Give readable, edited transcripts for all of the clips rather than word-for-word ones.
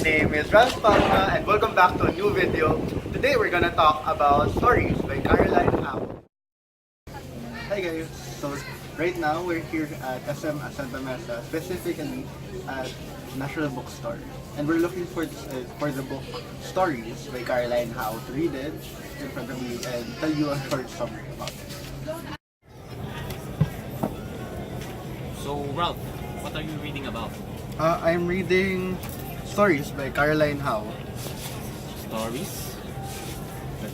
name is Palma and welcome back to a new video. Today we're gonna talk about Stories by Karl and Angelo. Hi guys, so right now we're here at SM Santa Mesa, specifically at National Bookstore. And we're looking for the book Stories by Karl and How to read it in front of me and tell you a short summary about it. So Ralph, what are you reading about? I'm reading Stories by Karl and How. Stories?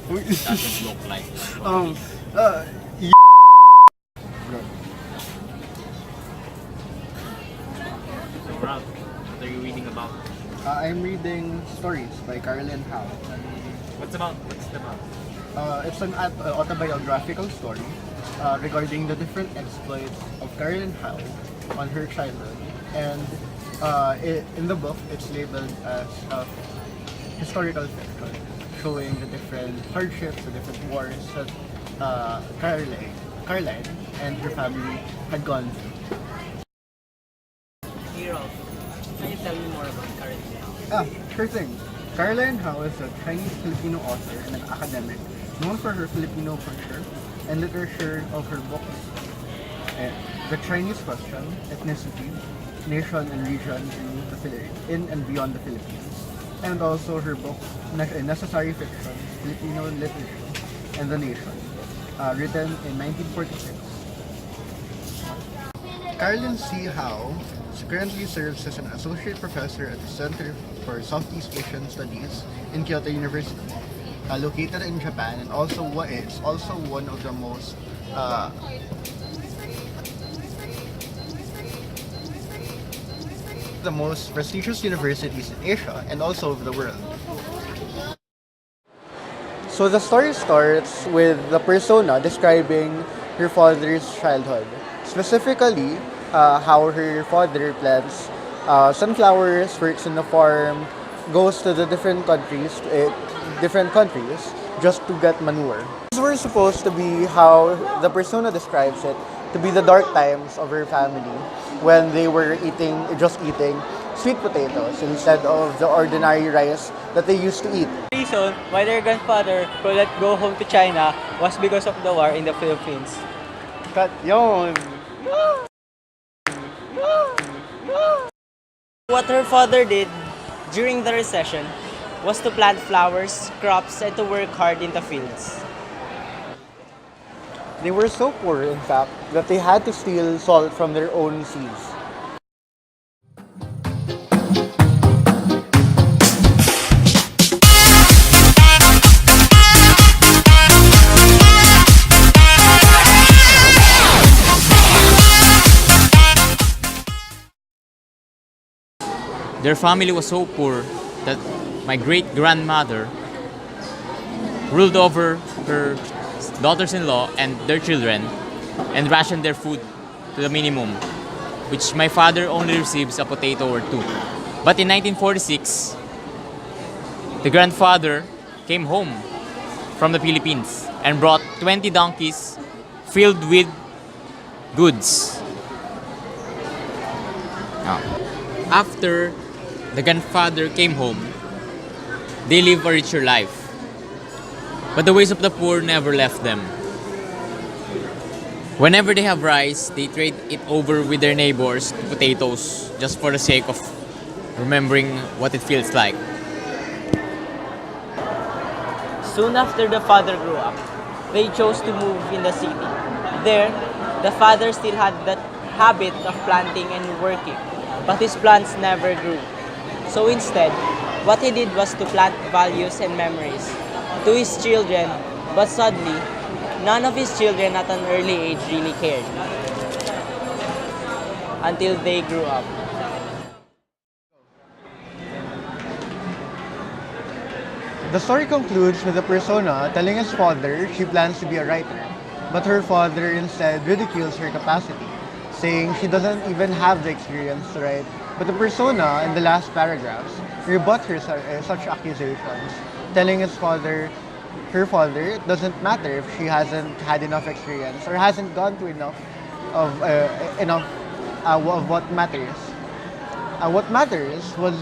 Uy. Doesn't look like um, stories. So Ralph, what are you reading about? I'm reading Stories by Karl and How. What's it about? It's an autobiographical story regarding the different exploits of Karl and How on her childhood. And in the book, it's labeled as historical fiction, showing the different hardships, the different wars that Caroline and her family had gone through. Hero, can you tell me more about Karl and How? Sure thing. Caroline How is a Chinese-Filipino author and an academic known for her Filipino culture and literature of her books. The Chinese Question, Ethnicity, Nation and Region in and Beyond the Philippines. And also her book, Necessary Fiction, Filipino Literature and the Nation, written in 1946. Carolyn C. Howe currently serves as an associate professor at the Center for Southeast Asian Studies in Kyoto University, located in Japan, and also is also one of the most prestigious universities in Asia and also of the world. So the story starts with the persona describing her father's childhood. Specifically, how her father plants sunflowers, works in the farm, goes to the different countries just to get manure. These were supposed to be how the persona describes it, to be the dark times of her family when they were just eating sweet potatoes instead of the ordinary rice that they used to eat. The reason why their grandfather couldn't go home to China was because of the war in the Philippines. Cut yun! What her father did during the recession was to plant flowers, crops, and to work hard in the fields. They were so poor, in fact, that they had to steal salt from their own seas. Their family was so poor that my great-grandmother ruled over her daughters-in-law and their children and rationed their food to the minimum, which my father only receives a potato or two. But in 1946, the grandfather came home from the Philippines and brought 20 donkeys filled with goods. Now, after the grandfather came home, they live a richer life. But the ways of the poor never left them. Whenever they have rice, they trade it over with their neighbors to potatoes just for the sake of remembering what it feels like. Soon after the father grew up, they chose to move in the city. There, the father still had that habit of planting and working, but his plants never grew. So instead, what he did was to plant values and memories to his children, but sadly, none of his children at an early age really cared until they grew up. The story concludes with the persona telling his father she plans to be a writer, but her father instead ridicules her capacity, saying she doesn't even have the experience to write. But the persona in the last paragraphs rebut such accusations, telling her father it doesn't matter if she hasn't had enough experience or hasn't gone through enough of what matters. What matters was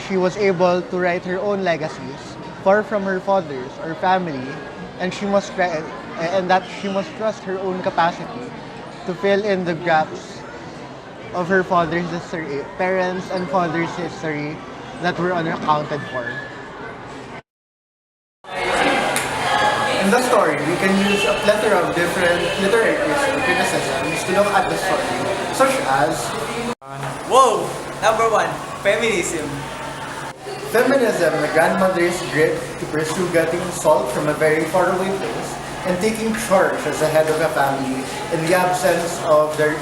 she was able to write her own legacies far from her father's or family, and that she must trust her own capacity to fill in the gaps of her father's history, parents and father's history that were unaccounted for. In the story, we can use a plethora of different literary criticisms to look at the story, such as Whoa! Number 1, feminism. feminism, the grandmother's grit to pursue getting salt from a very faraway place and taking charge as the head of a family in the absence of their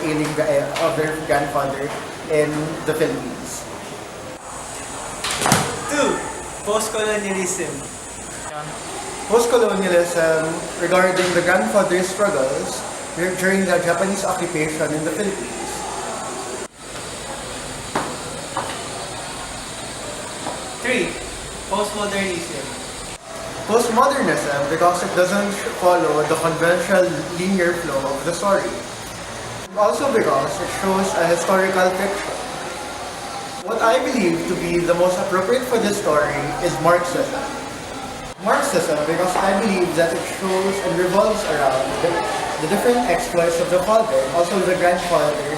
grandfather in the Philippines. 2, post-colonialism. Post-colonialism regarding the grandfather's struggles during the Japanese occupation in the Philippines. 3, postmodernism. Postmodernism because it doesn't follow the conventional linear flow of the story. Also because it shows a historical fiction. What I believe to be the most appropriate for this story is Marxism. Marxism because I believe that it shows and revolves around the different exploits of the father, also the grandfather,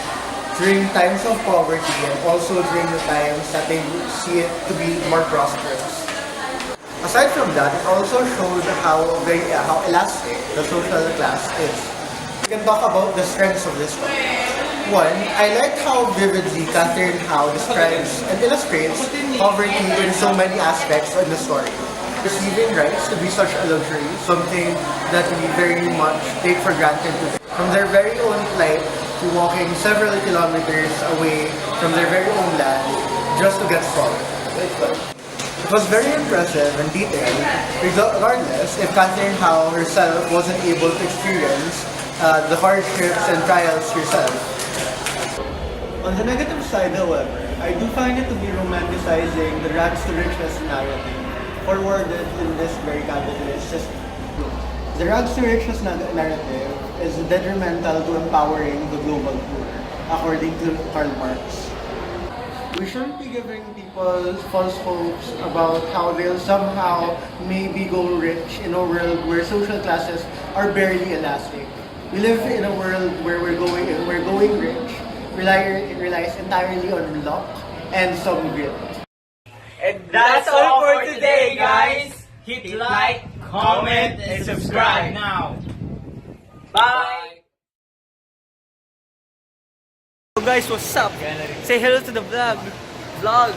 during times of poverty and also during the times that they see it to be more prosperous. Aside from that, it also shows how elastic the social class is. We can talk about the strengths of this story. One, I like how vividly Catherine Howe describes and illustrates poverty in so many aspects in the story. Receiving rights to be such a luxury, something that we very much take for granted today. From their very own plight to walking several kilometers away from their very own land just to get salt. It was very impressive and detailed, regardless if Catherine Howe herself wasn't able to experience the hardships and trials herself. On the negative side, however, I do find it to be romanticizing the rags to riches narrative forwarded in this very capitalist system. The rags to riches narrative is detrimental to empowering the global poor, according to Karl Marx. We shouldn't be giving people false hopes about how they'll somehow maybe go rich in a world where social classes are barely elastic. We live in a world where going rich relies entirely on luck and some grit. And that's all for today, guys. Hit like, comment, and subscribe now. Bye! So guys, what's up? Say hello to the vlog.